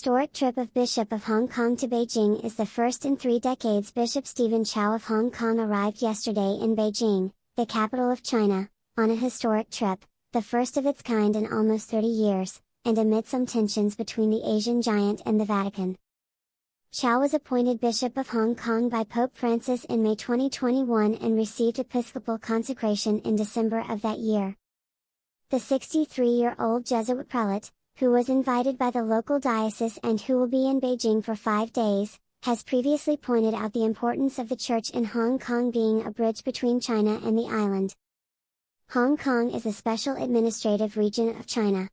historic trip of Bishop of Hong Kong to Beijing is the first in 3 decades. Bishop Stephen Chow of Hong Kong arrived yesterday in Beijing, the capital of China, on a historic trip, the first of its kind in almost 30 years, and amid some tensions between the Asian giant and the Vatican. Chow was appointed Bishop of Hong Kong by Pope Francis in May 2021 and received episcopal consecration in December of that year. The 63-year-old Jesuit prelate, who was invited by the local diocese and who will be in Beijing for 5 days, has previously pointed out the importance of the Church in Hong Kong being a bridge between China and the island. Hong Kong is a special administrative region of China.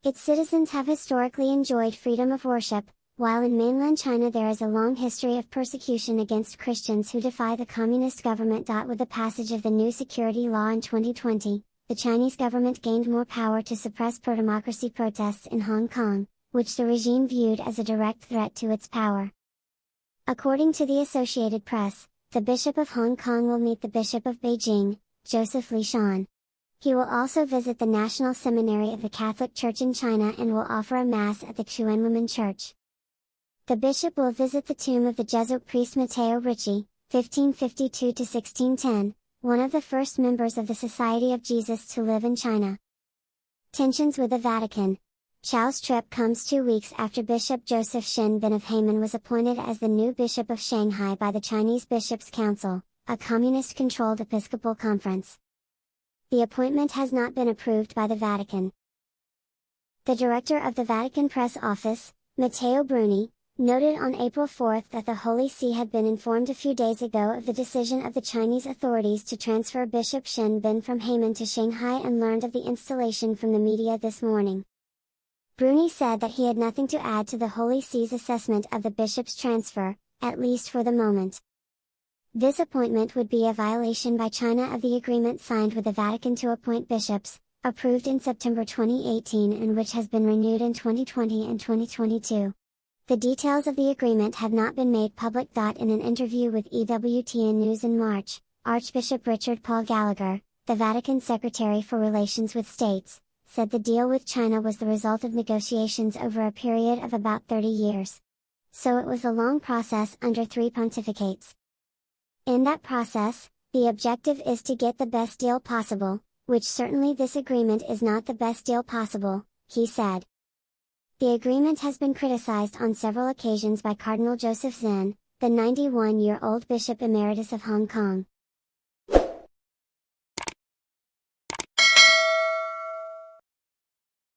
Its citizens have historically enjoyed freedom of worship, while in mainland China there is a long history of persecution against Christians who defy the communist government. With the passage of the new security law in 2020, the Chinese government gained more power to suppress pro-democracy protests in Hong Kong, which the regime viewed as a direct threat to its power. According to the Associated Press, the Bishop of Hong Kong will meet the Bishop of Beijing, Joseph Li Shan. He will also visit the National Seminary of the Catholic Church in China and will offer a Mass at the Women Church. The bishop will visit the tomb of the Jesuit priest Matteo Ricci, 1552–1610, one of the first members of the Society of Jesus to live in China. Tensions with the Vatican. Chow's trip comes 2 weeks after Bishop Joseph Shen Bin of Haimen was appointed as the new Bishop of Shanghai by the Chinese Bishops' Council, a communist-controlled episcopal conference. The appointment has not been approved by the Vatican. The director of the Vatican Press Office, Matteo Bruni, noted on April 4 that the Holy See had been informed a few days ago of the decision of the Chinese authorities to transfer Bishop Shen Bin from Haimen to Shanghai and learned of the installation from the media this morning. Bruni said that he had nothing to add to the Holy See's assessment of the bishop's transfer, at least for the moment. This appointment would be a violation by China of the agreement signed with the Vatican to appoint bishops, approved in September 2018 and which has been renewed in 2020 and 2022. The details of the agreement have not been made public. In an interview with EWTN News in March, Archbishop Richard Paul Gallagher, the Vatican Secretary for Relations with States, said the deal with China was the result of negotiations over a period of about 30 years. So it was a long process under 3 pontificates. In that process, the objective is to get the best deal possible, which certainly this agreement is not the best deal possible, he said. The agreement has been criticized on several occasions by Cardinal Joseph Zen, the 91-year-old Bishop Emeritus of Hong Kong.